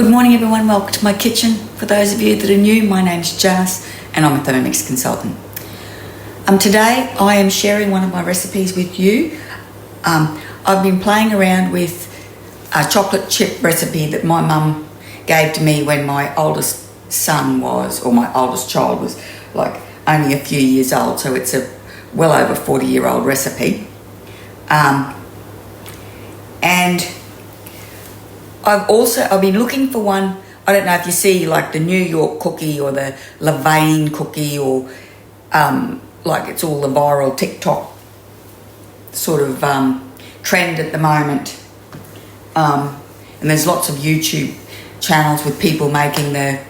Good morning everyone, welcome to my kitchen. For those of you that are new, my name's Janice and I'm a Thermomix consultant. Today I am sharing one of my recipes with you. I've been playing around with a chocolate chip recipe that my mum gave to me when my oldest son was, or my oldest child was like only a few years old, so it's a well over 40-year-old recipe. And I've been looking for one. I don't know if you see like the New York cookie or the Levain cookie, or like it's all the viral TikTok sort of trend at the moment. And there's lots of YouTube channels with people making the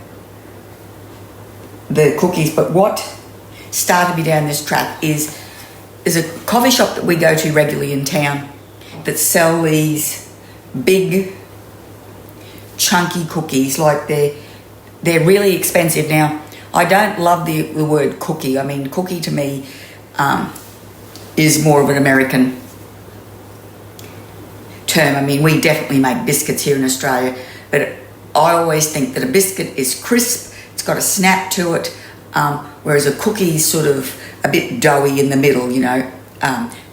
cookies. But what started me down this track is a coffee shop that we go to regularly in town that sell these big chunky cookies. Like they're really expensive. Now I don't love the word cookie. I mean, cookie to me is more of an American term. I mean, we definitely make biscuits here in Australia, but I always think that a biscuit is crisp, it's got a snap to it, whereas a cookie is sort of a bit doughy in the middle, you know,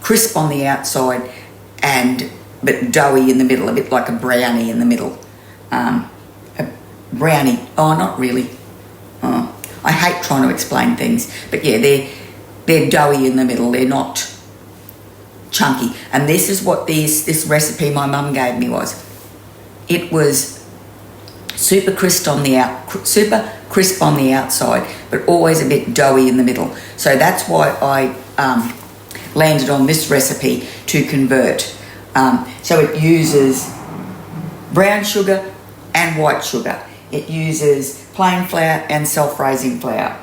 crisp on the outside but doughy in the middle, a bit like a brownie in the middle. A brownie, not really. I hate trying to explain things, but yeah, they're doughy in the middle, they're not chunky. And this is what this recipe my mum gave me was. It was super crisp on the outside, but always a bit doughy in the middle. So that's why I landed on this recipe to convert. So it uses brown sugar and white sugar. It uses plain flour and self-raising flour.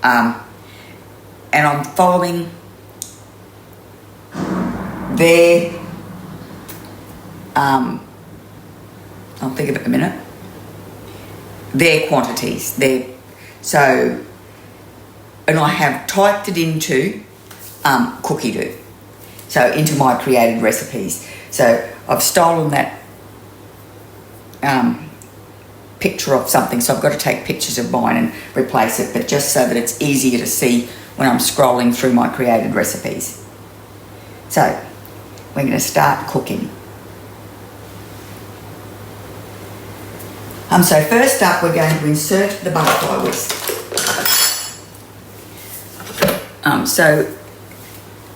And I'm following their, I'll think of it in a minute, their quantities. And I have typed it into cookie dough, so into my created recipes. So I've stolen that picture of something, so I've got to take pictures of mine and replace it, but just so that it's easier to see when I'm scrolling through my created recipes. So we're going to start cooking. So first up, we're going to insert the butterfly whisk. So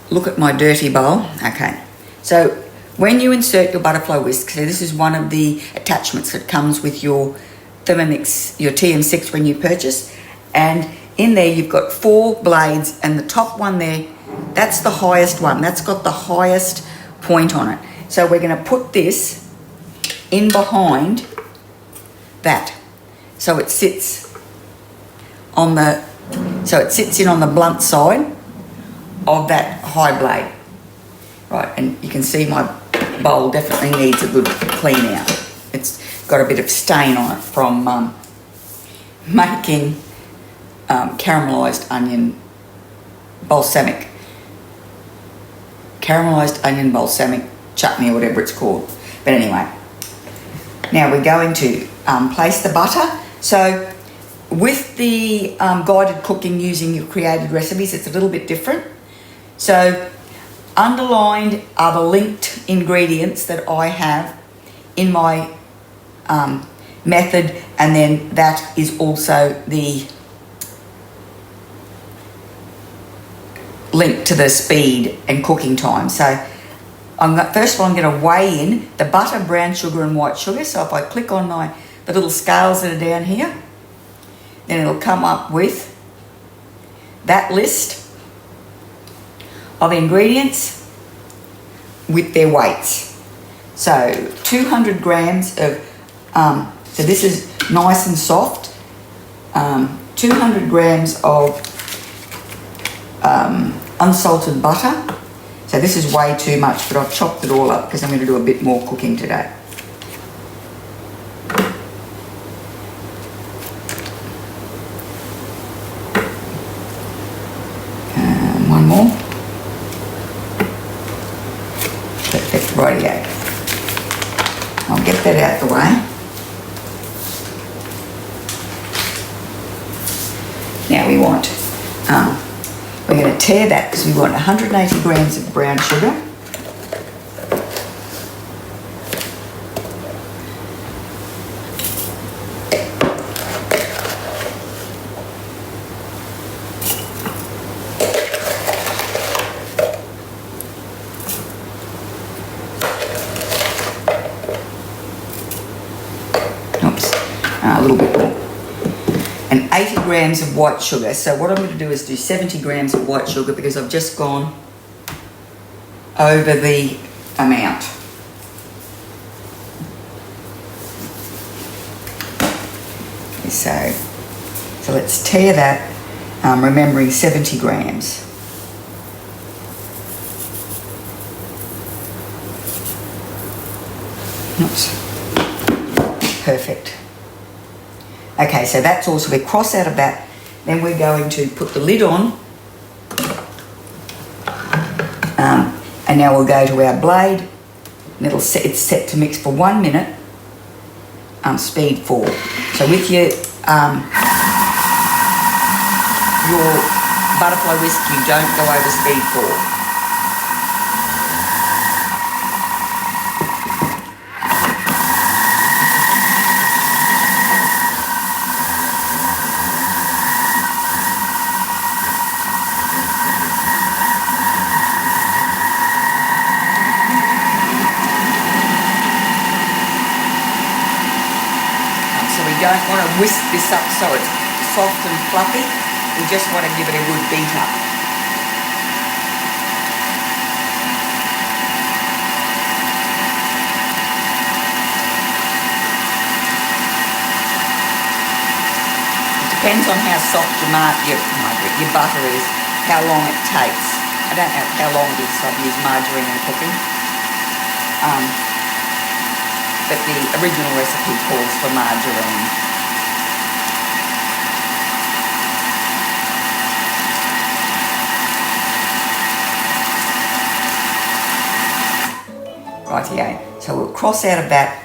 look at my dirty bowl. Okay, so when you insert your butterfly whisk, so this is one of the attachments that comes with your Thermomix, your TM6 when you purchase, and in there you've got 4 blades, and the top one there, that's the highest one. That's got the highest point on it. So we're going to put this in behind that, so it sits on the in on the blunt side of that high blade. Right, and you can see my bowl definitely needs a good clean out. It's got a bit of stain on it from making caramelized onion balsamic chutney or whatever it's called. But anyway, now we're going to place the butter. So with the guided cooking using your created recipes, it's a little bit different. So underlined are the linked ingredients that I have in my method, and then that is also the link to the speed and cooking time. So first of all, I'm going to weigh in the butter, brown sugar and white sugar. So if I click on the little scales that are down here, then it'll come up with that list of ingredients with their weights. So 200 grams of, so this is nice and soft, 200 grams of unsalted butter. So this is way too much, but I've chopped it all up because I'm going to do a bit more cooking today. One more. Perfect, rightio. I'll get that out the way. We're going to tear that because we want 180 grams of brown sugar. Oops, a little bit more. And 80 grams of white sugar. So what I'm going to do is do 70 grams of white sugar because I've just gone over the amount. So let's tear that, remembering 70 grams. Oops. Perfect. Okay, so that's all. So we cross out of that. Then we're going to put the lid on. And now we'll go to our blade. And it's set to mix for 1 minute. Speed 4. So with your butterfly whisk, you don't go over speed 4. We don't want to whisk this up so it's soft and fluffy. We just want to give it a good beat up. It depends on how soft your butter is, how long it takes. I don't know how long it is, so I've used margarine in cooking. But the original recipe calls for margarine. Rightio. So we'll cross out of that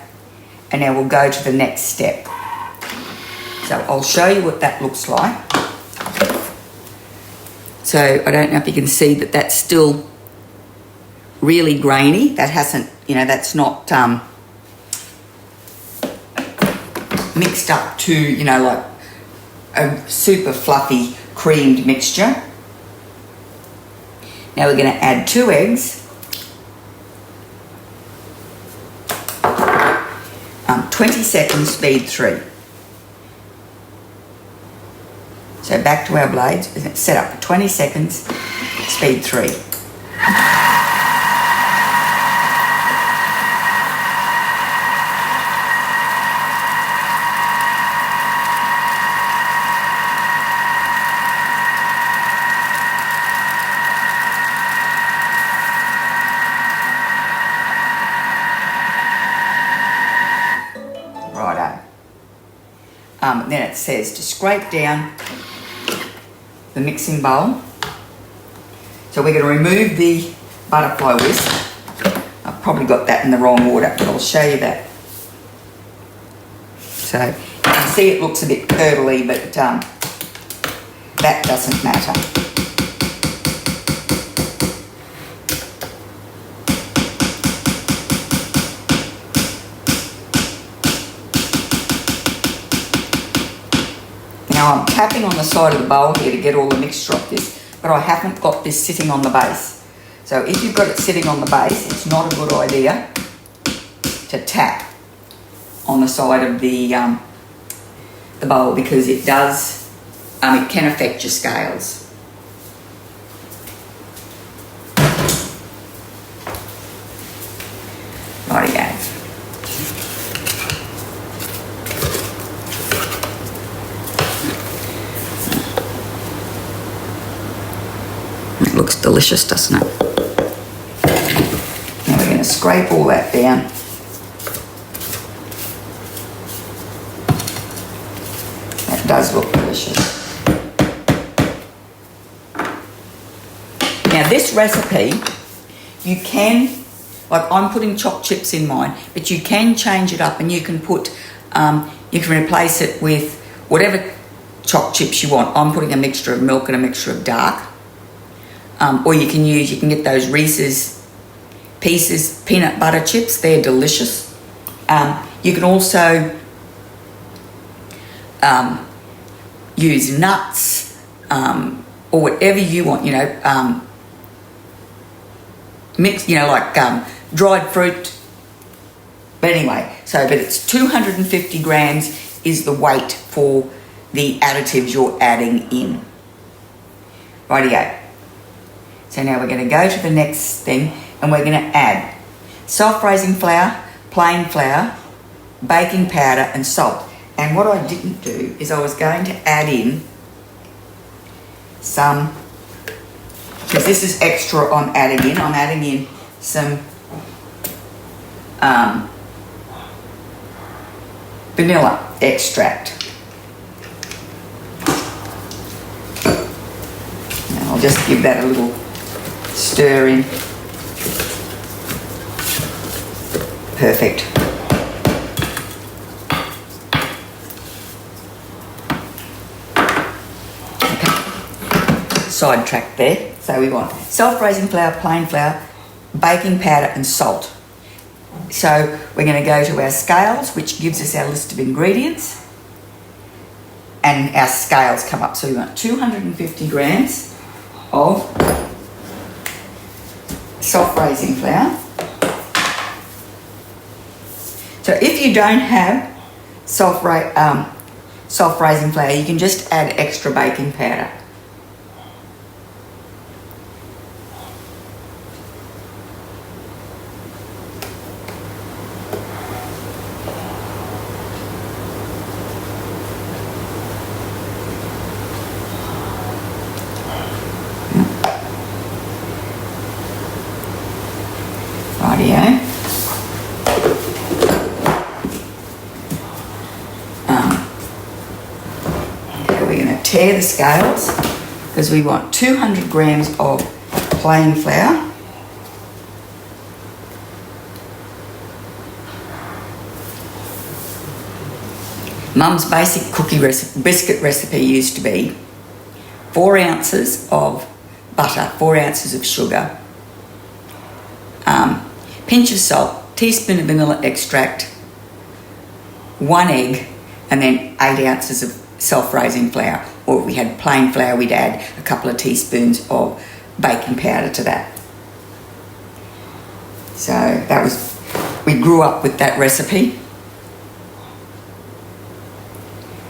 and now we'll go to the next step. So I'll show you what that looks like. So I don't know if you can see that that's still really grainy. That hasn't, that's not mixed up to, like a super fluffy creamed mixture. Now we're going to add 2 eggs. 20 seconds, speed 3. So back to our blades, set up for 20 seconds, speed 3. Righto. Then it says to scrape down the mixing bowl. So we're going to remove the butterfly whisk. I've probably got that in the wrong order, but I'll show you that. So you can see it looks a bit curdly, but that doesn't matter. Now I'm tapping on the side of the bowl here to get all the mixture off this, but I haven't got this sitting on the base. So if you've got it sitting on the base, it's not a good idea to tap on the side of the bowl because it does, it can affect your scales. Rightio. It looks delicious, doesn't it? Now we're going to scrape all that down. That does look delicious. Now this recipe, you can, like I'm putting chopped chips in mine, but you can change it up and you can put, you can replace it with whatever chocolate chips you want. I'm putting a mixture of milk and a mixture of dark. Or you can get those Reese's Pieces peanut butter chips. They're delicious. You can also use nuts or whatever you want, mix, like dried fruit. But anyway, but it's 250 grams is the weight for the additives you're adding in. Rightio. So now we're going to go to the next thing and we're going to add self-raising flour, plain flour, baking powder and salt. And what I didn't do is I was going to add in some, because this is extra I'm adding in some vanilla extract. And I'll just give that a little stir in. Perfect. Okay. Sidetrack there. So we want self-raising flour, plain flour, baking powder and salt. So we're going to go to our scales, which gives us our list of ingredients, and our scales come up. So we want 250 grams of self-raising flour. So if you don't have self-raising flour, you can just add extra baking powder. Rightio. We're going to tear the scales because we want 200 grams of plain flour. Mum's basic biscuit recipe used to be 4 ounces of butter, 4 ounces of sugar, pinch of salt, teaspoon of vanilla extract, 1 egg, and then 8 ounces of self-raising flour. Or if we had plain flour, we'd add a couple of teaspoons of baking powder to that. So we grew up with that recipe.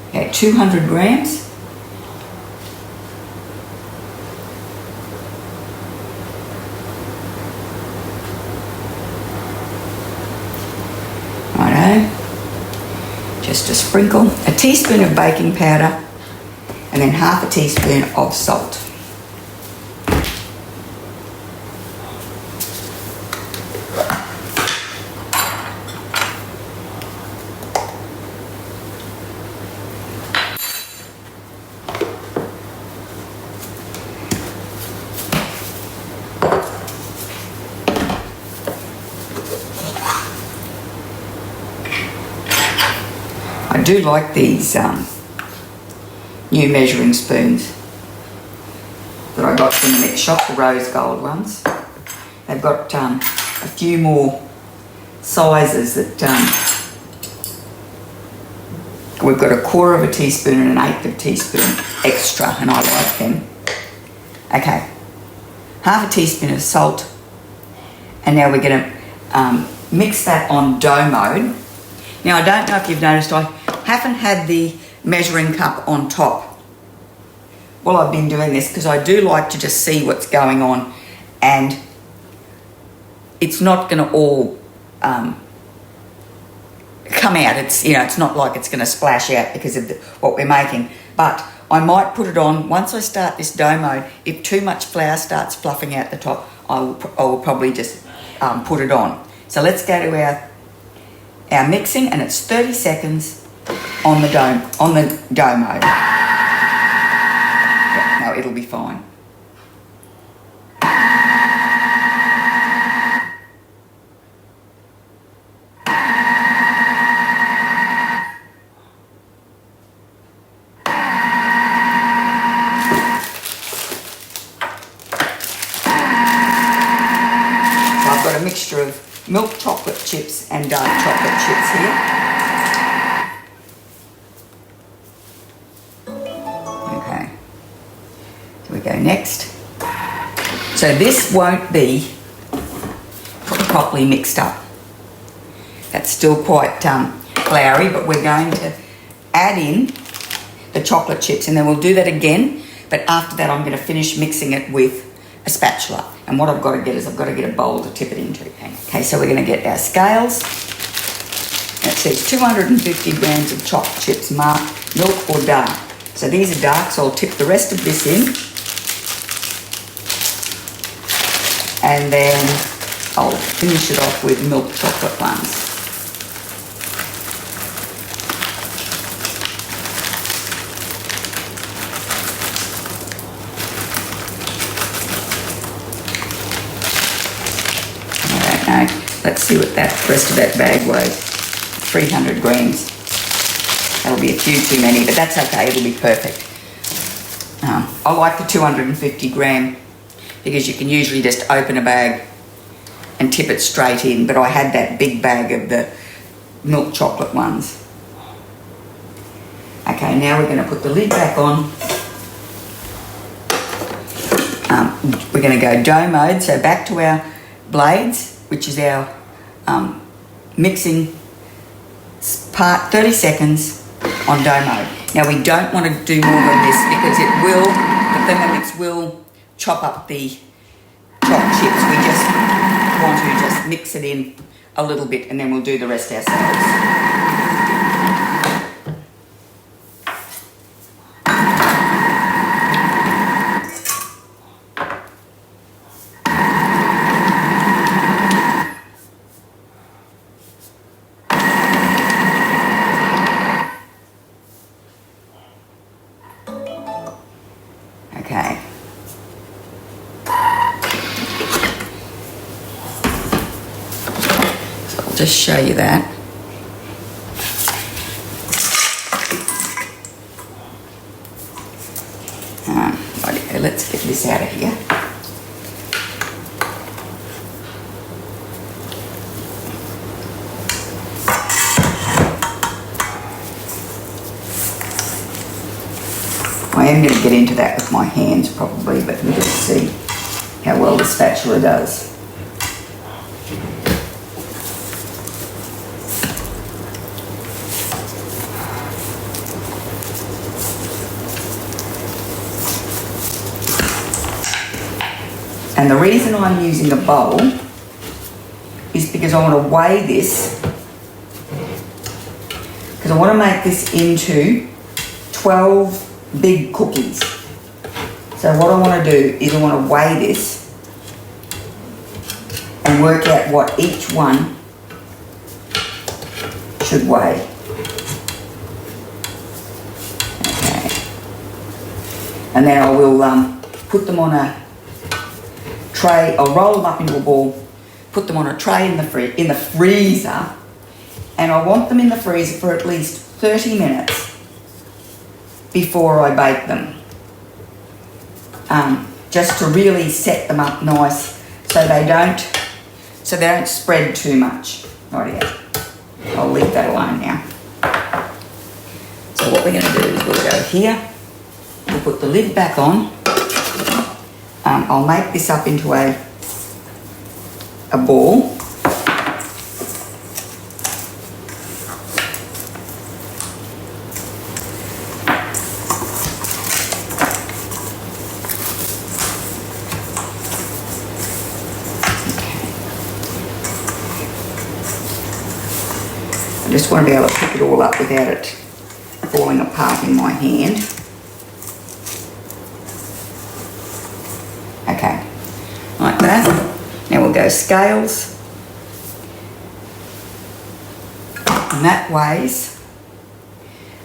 Okay, 200 grams. Just a sprinkle, a teaspoon of baking powder, and then half a teaspoon of salt. I do like these new measuring spoons that I got from the next shop, the rose gold ones. They've got a few more sizes that we've got 1/4 of a teaspoon and 1/8 of a teaspoon extra, and I like them. Okay, half a teaspoon of salt, and now we're going to mix that on dough mode. Now I don't know if you've noticed, I haven't had the measuring cup on top while I've been doing this, because I do like to just see what's going on, and it's not going to all come out. It's not like it's going to splash out because of what we're making, but I might put it on once I start this dough mode. If too much flour starts fluffing out the top, I will probably just put it on. So let's go to our mixing, and it's 30 seconds on the dough mode. Yeah, no, it'll be fine. chips and dark chocolate chips here. Okay, here we go next. So this won't be properly mixed up. That's still quite floury, but we're going to add in the chocolate chips, and then we'll do that again, but after that I'm going to finish mixing it with a spatula. And what I've got to get is I've got to get a bowl to tip it into. Okay, so we're going to get our scales. It says 250 grams of chocolate chips, marked milk or dark. So these are dark, so I'll tip the rest of this in. And then I'll finish it off with milk chocolate ones. Let's see what that rest of that bag weighs. 300 grams. That'll be a few too many, but that's okay, it'll be perfect. I like the 250 gram because you can usually just open a bag and tip it straight in, but I had that big bag of the milk chocolate ones. Okay, now we're going to put the lid back on. We're going to go dough mode, so back to our blades, which is our mixing part, 30 seconds on dough mode. Now we don't want to do more than this because the Thermomix will chop up the chopped chips. We just want to just mix it in a little bit and then we'll do the rest ourselves. Okay. So I'll just show you that. Rightio, let's get this out of here. I am going to get into that with my hands probably, but we'll just see how well the spatula does. And the reason I'm using a bowl is because I want to weigh this, because I want to make this into 12 big cookies. So what I want to do is I want to weigh this and work out what each one should weigh. Okay. And then I will put them on a tray. I'll roll them up into a ball, put them on a tray in the freezer, and I want them in the freezer for at least 30 minutes before I bake them, just to really set them up nice so they don't spread too much. Rightio. I'll leave that alone now. So what we're going to do is we'll go here, we'll put the lid back on. I'll make this up into a ball. I just want to be able to pick it all up without it falling apart in my hand. Okay, like that. Now we'll go scales. And that weighs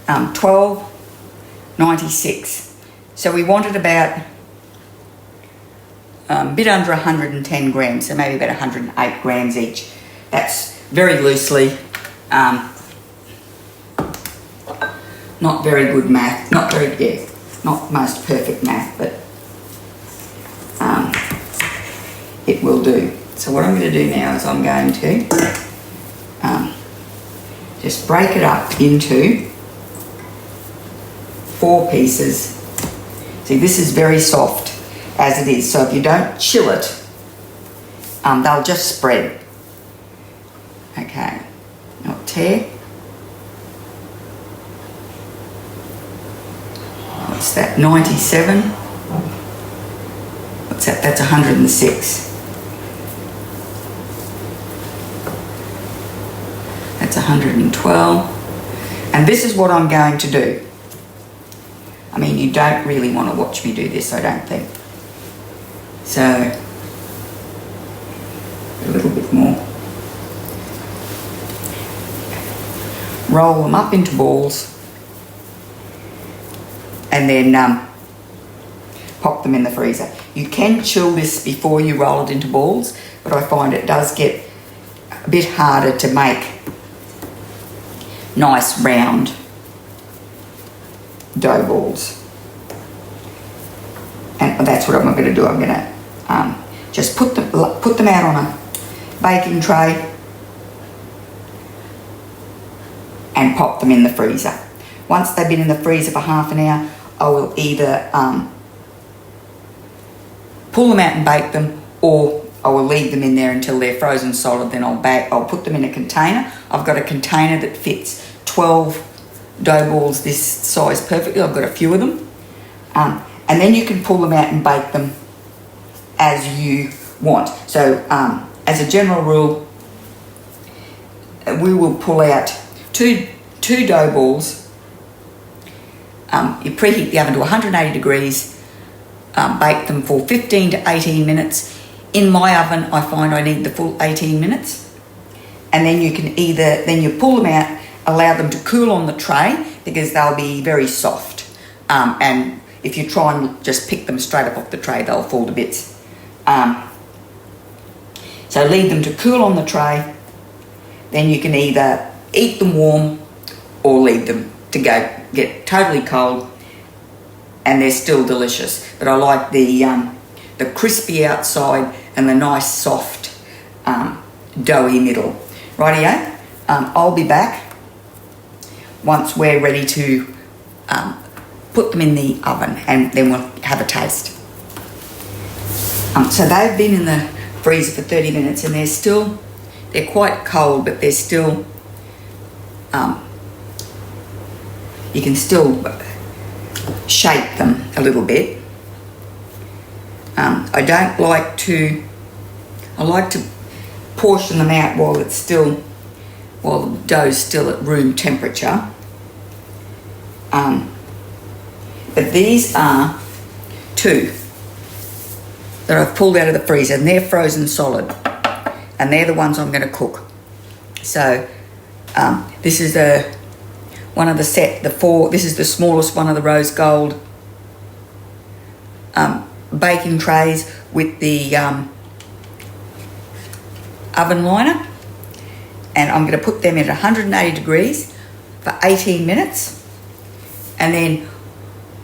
12.96. So we wanted about a bit under 110 grams, so maybe about 108 grams each. That's very loosely. Not very good math, not most perfect math, but it will do. So what I'm going to do now is I'm going to just break it up into 4 pieces. See, this is very soft as it is, so if you don't chill it, they'll just spread. Okay, not tear. What's that, 97? What's that? That's 106. That's 112. And this is what I'm going to do. I mean, you don't really want to watch me do this, I don't think. So, a little bit more. Roll them up into balls and then pop them in the freezer. You can chill this before you roll it into balls, but I find it does get a bit harder to make nice round dough balls. And that's what I'm going to do. I'm going to just put them out on a baking tray and pop them in the freezer. Once they've been in the freezer for half an hour, I will either pull them out and bake them, or I will leave them in there until they're frozen solid. Then I'll put them in a container. I've got a container that fits 12 dough balls this size perfectly. I've got a few of them. And then you can pull them out and bake them as you want. So as a general rule, we will pull out two dough balls. You preheat the oven to 180 degrees, bake them for 15 to 18 minutes. In my oven, I find I need the full 18 minutes. And then you can then you pull them out, allow them to cool on the tray because they'll be very soft. And if you try and just pick them straight up off the tray, they'll fall to bits. So leave them to cool on the tray. Then you can either eat them warm or leave them to get totally cold, and they're still delicious. But I like the crispy outside and the nice soft doughy middle. Rightio, I'll be back once we're ready to put them in the oven, and then we'll have a taste. So they've been in the freezer for 30 minutes and they're quite cold, but they're still, you can still shape them a little bit. I like to portion them out while the dough's still at room temperature. But these are 2 that I've pulled out of the freezer, and they're frozen solid, and they're the ones I'm going to cook. So this is one of the set, the 4. This is the smallest one of the rose gold baking trays with the oven liner, and I'm going to put them at 180 degrees for 18 minutes, and then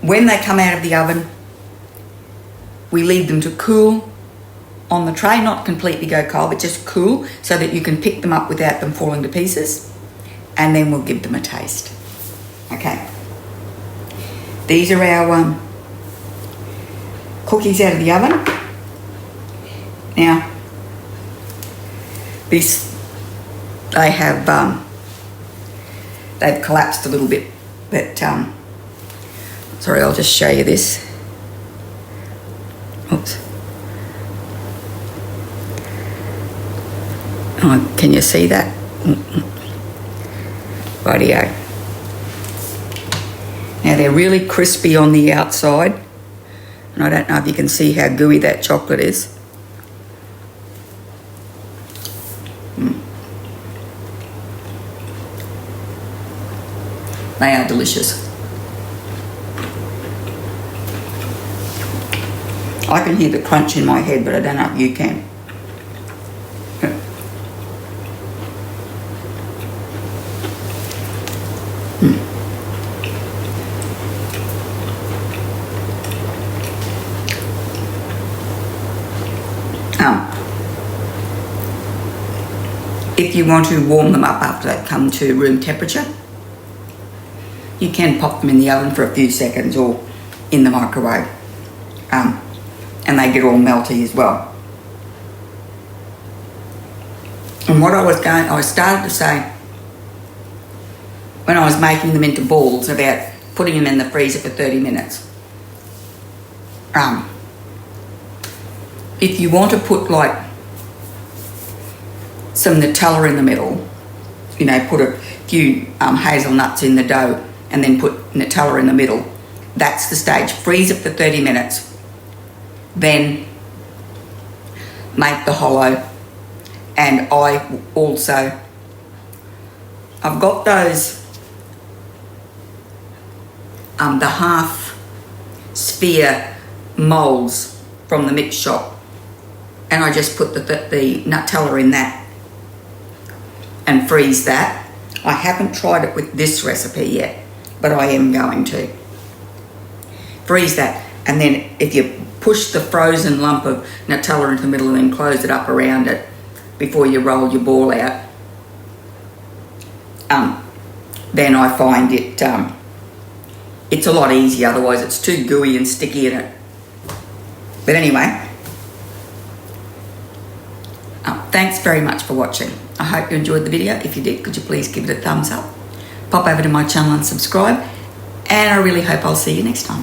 when they come out of the oven, we leave them to cool on the tray, not completely go cold, but just cool so that you can pick them up without them falling to pieces, and then we'll give them a taste. Okay. These are our cookies out of the oven. Now, they've collapsed a little bit, but sorry, I'll just show you this. Oops. Oh, can you see that? Rightio. Now they're really crispy on the outside, and I don't know if you can see how gooey that chocolate is. They are delicious. I can hear the crunch in my head, but I don't know if you can. If if you want to warm them up after they come to room temperature, you can pop them in the oven for a few seconds or in the microwave, and they get all melty as well. And what I started to say when I was making them into balls about putting them in the freezer for 30 minutes. If you want to put like some Nutella in the middle, you know, put a few hazelnuts in the dough and then put Nutella in the middle, that's the stage. Freeze it for 30 minutes. Then make the hollow. And I've got those, the half sphere molds from the mix shop, and I just put the Nutella in that and freeze that. I haven't tried it with this recipe yet, but I am going to. Freeze that, and then if you push the frozen lump of Nutella into the middle and then close it up around it before you roll your ball out, then I find it's a lot easier. Otherwise it's too gooey and sticky in it. But anyway, thanks very much for watching. I hope you enjoyed the video. If you did, could you please give it a thumbs up, pop over to my channel and subscribe, and I really hope I'll see you next time.